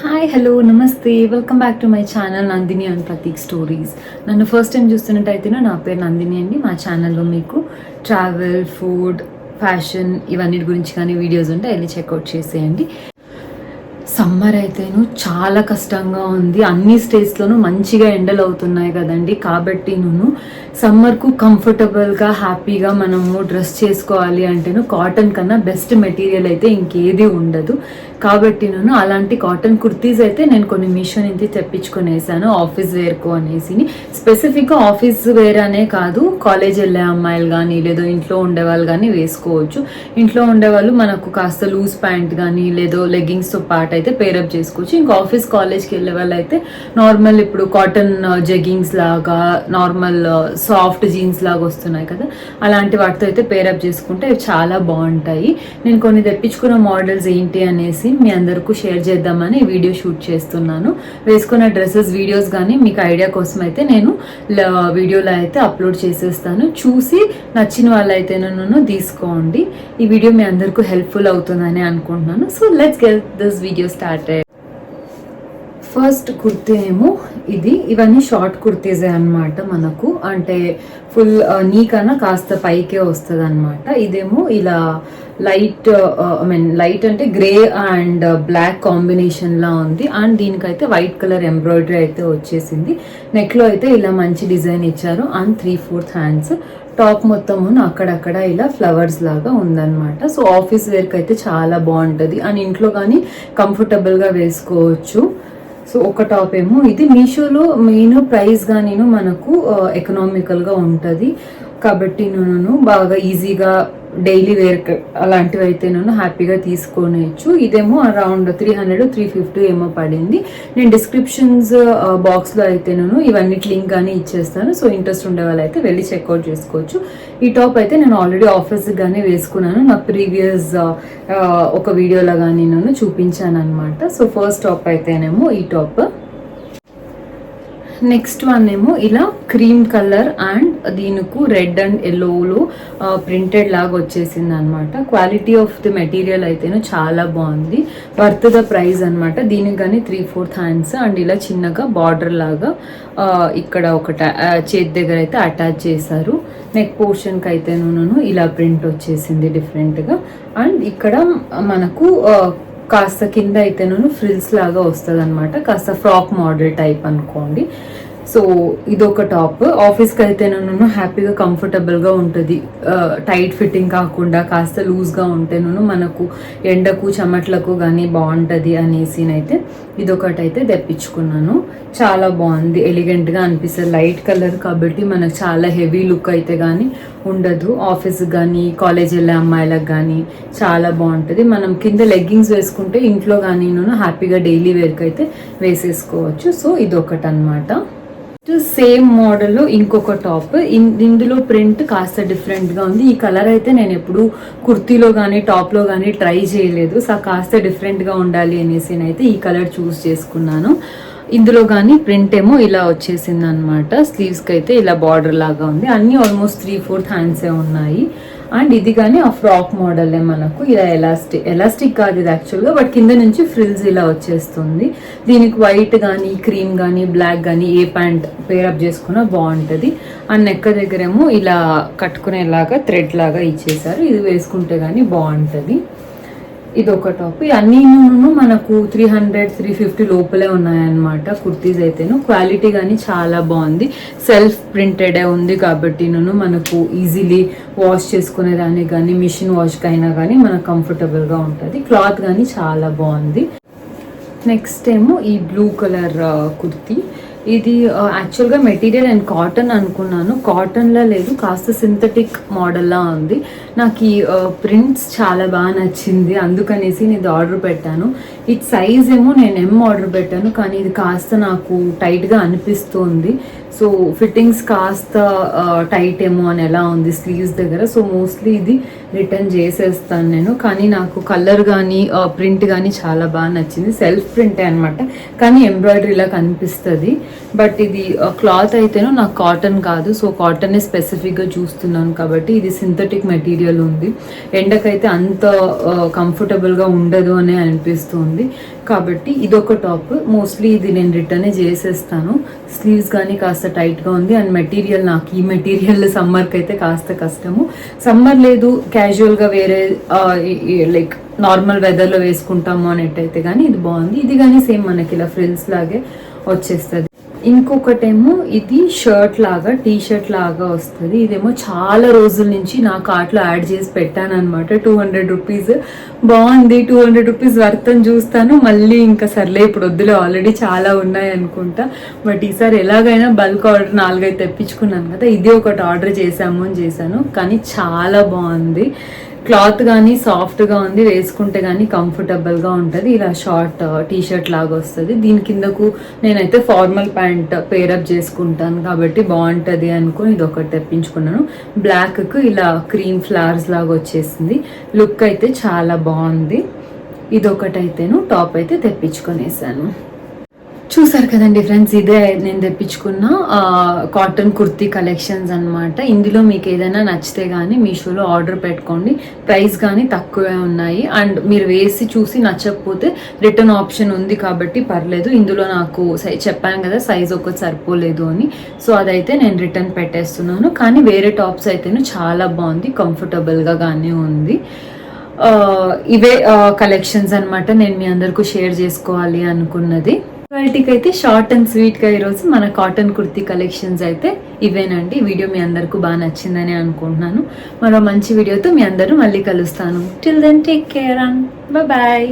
Hi hello నమస్తే welcome back to my channel Nandini and Prateek stories. నన్ను first time చూస్తున్నట్టయితే నా పేరు నందిని అండి. మా ఛానల్లో మీకు ట్రావెల్, ఫుడ్, ఫ్యాషన్ ఇవన్నిటి గురించి కానీ వీడియోస్ ఉంటే వెళ్ళి చెక్అవుట్ చేసేయండి. సమ్మర్ అయితేను చాలా కష్టంగా ఉంది. అన్ని స్టేట్స్లోనూ మంచిగా ఎండలు అవుతున్నాయి కదండి. కాబట్టి నేను సమ్మర్కు కంఫర్టబుల్గా హ్యాపీగా మనము డ్రెస్ చేసుకోవాలి అంటేను కాటన్ కన్నా బెస్ట్ మెటీరియల్ అయితే ఇంకేది ఉండదు. కాబట్టి నేను అలాంటి కాటన్ కుర్తీస్ అయితే నేను కొన్ని మీషో నుంచి తెప్పించుకునేసాను ఆఫీస్ వేర్కు అనేసి. స్పెసిఫిక్గా ఆఫీస్ వేర్ అనే కాదు, కాలేజ్ వెళ్ళే అమ్మాయిలు కానీ లేదా ఇంట్లో ఉండేవాళ్ళు కానీ వేసుకోవచ్చు. ఇంట్లో ఉండేవాళ్ళు మనకు కాస్త లూజ్ ప్యాంట్ కానీ లేదో లెగ్గింగ్స్తో పాటు అయితే పేరప్ చేసుకోవచ్చు. ఇంకా ఆఫీస్ కాలేజ్కి వెళ్ళే వాళ్ళు అయితే నార్మల్ ఇప్పుడు కాటన్ జెగ్గింగ్స్ లాగా నార్మల్ సాఫ్ట్ జీన్స్ లాగా వస్తున్నాయి కదా, అలాంటి వాటితో అయితే పేరప్ చేసుకుంటే అవి చాలా బాగుంటాయి. నేను కొన్ని తెప్పించుకున్న మోడల్స్ ఏంటి అనేసి మీ అందరికీ షేర్ చేద్దామని వీడియో షూట్ చేస్తున్నాను. వేసుకున్న డ్రెస్సెస్ వీడియోస్ కానీ మీకు ఐడియా కోసం అయితే నేను వీడియోలో అయితే అప్లోడ్ చేసేస్తాను. చూసి నచ్చిన వాళ్ళైతే నన్ను తీసుకోండి. ఈ వీడియో మీ అందరికీ హెల్ప్ఫుల్ అవుతుందని అనుకుంటున్నాను. So let's get this video started. First kurti ఏమో ఇవన్నీ షార్ట్ కుర్తీసే అనమాట. మనకు అంటే ఫుల్ నీ కన్నా కాస్త పైకే వస్తుంది అనమాట. ఇదేమో ఇలా లైట్ లైట్ అంటే గ్రే అండ్ బ్లాక్ కాంబినేషన్ లా ఉంది. అండ్ దీనికైతే వైట్ కలర్ ఎంబ్రాయిడరీ అయితే వచ్చేసింది. నెక్ లో అయితే ఇలా మంచి డిజైన్ ఇచ్చారు. And 3/4 hands. టాప్ మొత్తము అక్కడక్కడ ఇలా ఫ్లవర్స్ లాగా ఉందన్నమాట. సో ఆఫీస్ వేర్కి అయితే చాలా బాగుంటుంది. అండ్ ఇంట్లో కానీ కంఫర్టబుల్గా వేసుకోవచ్చు. సో ఒక టాప్ ఏమో ఇది మీషోలో మెయిన్ ప్రైస్గా మనకు ఎకనామికల్గా ఉంటుంది. కాబట్టి నేను బాగా ఈజీగా డైలీ వేర్ అలాంటివి అయితే నేను హ్యాపీగా తీసుకోవచ్చు. ఇదేమో అరౌండ్ 300-350 ఏమో పడింది. నేను డిస్క్రిప్షన్స్ బాక్స్లో అయితే నేను ఇవన్నిటి లింక్ కానీ ఇచ్చేస్తాను. సో ఇంట్రెస్ట్ ఉండే వాళ్ళు అయితే వెళ్ళి చెక్అవుట్ చేసుకోవచ్చు. ఈ టాప్ అయితే నేను ఆల్రెడీ ఆఫీస్కి కానీ వేసుకున్నాను. నా ప్రీవియస్ ఒక వీడియోలో కానీ నేను చూపించాను అనమాట. సో ఫస్ట్ టాప్ అయితేనేమో ఈ టాప్. నెక్స్ట్ వన్ ఏమో ఇలా క్రీమ్ కలర్ అండ్ దీనికి రెడ్ అండ్ ఎల్లోలో ప్రింటెడ్ లాగా వచ్చేసింది అనమాట. క్వాలిటీ ఆఫ్ ది మెటీరియల్ అయితేనో చాలా బాగుంది. వర్త్ ద ప్రైస్ అనమాట. దీనికి కానీ 3/4 హ్యాండ్స్ అండ్ ఇలా చిన్నగా బార్డర్ లాగా ఇక్కడ ఒక చేతి దగ్గర అయితే అటాచ్ చేశారు. నెక్ పోర్షన్కి అయితే నేను ఇలా ప్రింట్ వచ్చేసింది డిఫరెంట్గా. అండ్ ఇక్కడ మనకు కాస్త కింద అయితే నేను ఫ్రిల్స్ లాగా వస్తుంది అనమాట. కాస్త ఫ్రాక్ మోడల్ టైప్ అనుకోండి. సో ఇదొక టాప్. ఆఫీస్కి అయితే నేను హ్యాపీగా కంఫర్టబుల్గా ఉంటుంది. టైట్ ఫిట్టింగ్ కాకుండా కాస్త లూజ్గా ఉంటే మనకు ఎండకు చెమట్లకు కానీ బాగుంటుంది అనేసి అయితే ఇదొకటి అయితే తెప్పించుకున్నాను. చాలా బాగుంది, ఎలిగెంట్గా అనిపిస్తుంది. లైట్ కలర్ కాబట్టి మనకు చాలా హెవీ లుక్ అయితే కానీ ఉండదు. ఆఫీస్కి కానీ కాలేజ్ వెళ్ళే అమ్మాయిలకు కానీ చాలా బాగుంటుంది. మనం కింద లెగ్గింగ్స్ వేసుకుంటే ఇంట్లో కానీ హ్యాపీగా డైలీ వేర్కి అయితే వేసేసుకోవచ్చు. సో ఇదొకటి అనమాట. సేమ్ మోడల్ ఇంకొక టాప్. ఇందులో ప్రింట్ కాస్త డిఫరెంట్గా ఉంది. ఈ కలర్ అయితే నేను ఎప్పుడు కుర్తీలో కానీ టాప్లో కానీ ట్రై చేయలేదు. సో కాస్త డిఫరెంట్గా ఉండాలి అనేసి అయితే ఈ కలర్ చూస్ చేసుకున్నాను. ఇందులో కానీ ప్రింట్ ఏమో ఇలా వచ్చేసింది అనమాట. స్లీవ్స్కి అయితే ఇలా బార్డర్ లాగా ఉంది. అన్నీ ఆల్మోస్ట్ 3/4 హ్యాండ్సే ఉన్నాయి. అండ్ ఇది కానీ ఆ ఫ్రాక్ మోడలే మనకు ఇలా ఎలాస్టిక్ కాదు ఇది యాక్చువల్గా, బట్ కింద నుంచి ఫ్రిల్స్ ఇలా వచ్చేస్తుంది. దీనికి వైట్ కానీ క్రీమ్ కానీ బ్లాక్ కానీ ఏ ప్యాంట్ పేరప్ చేసుకున్నా బాగుంటుంది. అండ్ నెక్ దగ్గరేమో ఇలా కట్టుకునేలాగా థ్రెడ్ లాగా ఇచ్చేసారు. ఇది వేసుకుంటే కానీ బాగుంటుంది. ఇది ఒక టాప్. అన్నీ మనకు 300-350 లోపలే ఉన్నాయన్నమాట కుర్తీస్ అయితేను. క్వాలిటీ కానీ చాలా బాగుంది. సెల్ఫ్ ప్రింటెడే ఉంది కాబట్టి మనకు ఈజీలీ వాష్ చేసుకునేదానికి కానీ మిషన్ వాష్కి అయినా కానీ మనకు కంఫర్టబుల్గా ఉంటుంది. క్లాత్ కానీ చాలా బాగుంది. నెక్స్ట్ ఏమో ఈ బ్లూ కలర్ కుర్తీ. ఇది యాక్చువల్గా మెటీరియల్ అండ్ కాటన్ అనుకున్నాను. కాటన్లా లేదు, కాస్త సింథటిక్ మోడల్లా ఉంది. నాకు ఈ ప్రింట్స్ చాలా బాగా నచ్చింది. అందుకనేసి నేను ఇది ఆర్డర్ పెట్టాను. ఇది సైజ్ ఏమో నేను ఆర్డర్ పెట్టాను, కానీ ఇది కాస్త నాకు టైట్గా అనిపిస్తుంది. సో ఫిట్టింగ్స్ కాస్త టైట్ ఏమో అని ఎలా ఉంది స్లీవ్స్ దగ్గర. సో మోస్ట్లీ ఇది రిటర్న్ చేసేస్తాను నేను. కానీ నాకు కలర్ కానీ ప్రింట్ కానీ చాలా బాగా నచ్చింది. సెల్ఫ్ ప్రింటే అనమాట, కానీ ఎంబ్రాయిడరీలా కనిపిస్తుంది. బట్ ఇది క్లాత్ అయితేనో నాకు కాటన్ కాదు. సో కాటనే స్పెసిఫిక్గా చూస్తున్నాను కాబట్టి ఇది సింథటిక్ మెటీరియల్ ఉంది. ఎండకైతే అంత కంఫర్టబుల్గా ఉండదు అనే అనిపిస్తుంది. కాబట్టి ఇదొక టాప్. మోస్ట్లీ ఇది నేను రిటర్నే చేసేస్తాను. స్లీవ్స్ కానీ కాస్త టైట్గా ఉంది అండ్ మెటీరియల్, నాకు ఈ మెటీరియల్ సమ్మర్కి అయితే కాస్త కష్టము. సమ్మర్ లేదు, క్యాజువల్గా వేరే లైక్ నార్మల్ వెదర్లో వేసుకుంటాము అనేటైతే కానీ ఇది బాగుంది. ఇది కానీ సేమ్ మనకి ఇలా ఫ్రిల్స్ లాగే వచ్చేస్తుంది. ఇంకొకటేమో ఇది షర్ట్ లాగా, టీ షర్ట్ లాగా వస్తుంది. ఇదేమో చాలా రోజుల నుంచి నా కార్ట్లో యాడ్ చేసి పెట్టాను అనమాట. 200 రూపీస్. బాగుంది, 200 రూపీస్ వర్త్ అని చూస్తాను, మళ్ళీ ఇంకా సర్లే ఇప్పుడు వద్దులే, ఆల్రెడీ చాలా ఉన్నాయి అనుకుంటా. బట్ ఈసారి ఎలాగైనా బల్క్ ఆర్డర్ 4-5 తెప్పించుకున్నాను కదా, ఇది ఒకటి ఆర్డర్ చేశాను. కానీ చాలా బాగుంది. క్లాత్ కానీ సాఫ్ట్గా ఉంది, వేసుకుంటే కానీ కంఫర్టబుల్గా ఉంటుంది. ఇలా షార్ట్ టీ షర్ట్ లాగా వస్తుంది. దీని కిందకు నేనైతే ఫార్మల్ ప్యాంట్ పేరప్ చేసుకుంటాను కాబట్టి బాగుంటుంది అనుకుని ఇది ఒకటి తెప్పించుకున్నాను. బ్లాక్కు ఇలా క్రీమ్ ఫ్లవర్స్ లాగా వచ్చేసింది. లుక్ అయితే చాలా బాగుంది. ఇదొకటైతేను టాప్ అయితే తెప్పించుకొనేసాను. చూసారు కదండి ఫ్రెండ్స్, ఇదే నేను తెప్పించుకున్న కాటన్ కుర్తీ కలెక్షన్స్ అనమాట. ఇందులో మీకు ఏదైనా నచ్చితే కానీ మీషోలో ఆర్డర్ పెట్టుకోండి. ప్రైస్ కానీ తక్కువే ఉన్నాయి అండ్ మీరు వేసి చూసి నచ్చకపోతే రిటర్న్ ఆప్షన్ ఉంది కాబట్టి పర్లేదు. ఇందులో నాకు చెప్పాను కదా సైజ్ ఒకటి సరిపోలేదు అని, సో అదైతే నేను రిటర్న్ పెట్టేస్తున్నాను. కానీ వేరే టాప్స్ అయితేనే చాలా బాగుంది, కంఫర్టబుల్గా కానీ ఉంది. ఇవే కలెక్షన్స్ అనమాట నేను మీ అందరికీ షేర్ చేసుకోవాలి అనుకున్నది. వాటికి అయితే షార్ట్ అండ్ స్వీట్గా ఈరోజు మన కాటన్ కుర్తీ కలెక్షన్స్ అయితే ఇవేనండి. వీడియో మీ అందరికీ బాగా నచ్చిందని అనుకుంటున్నాను. మరో మంచి వీడియోతో మీ అందరూ మళ్ళీ కలుస్తాను. Till then take care and bye.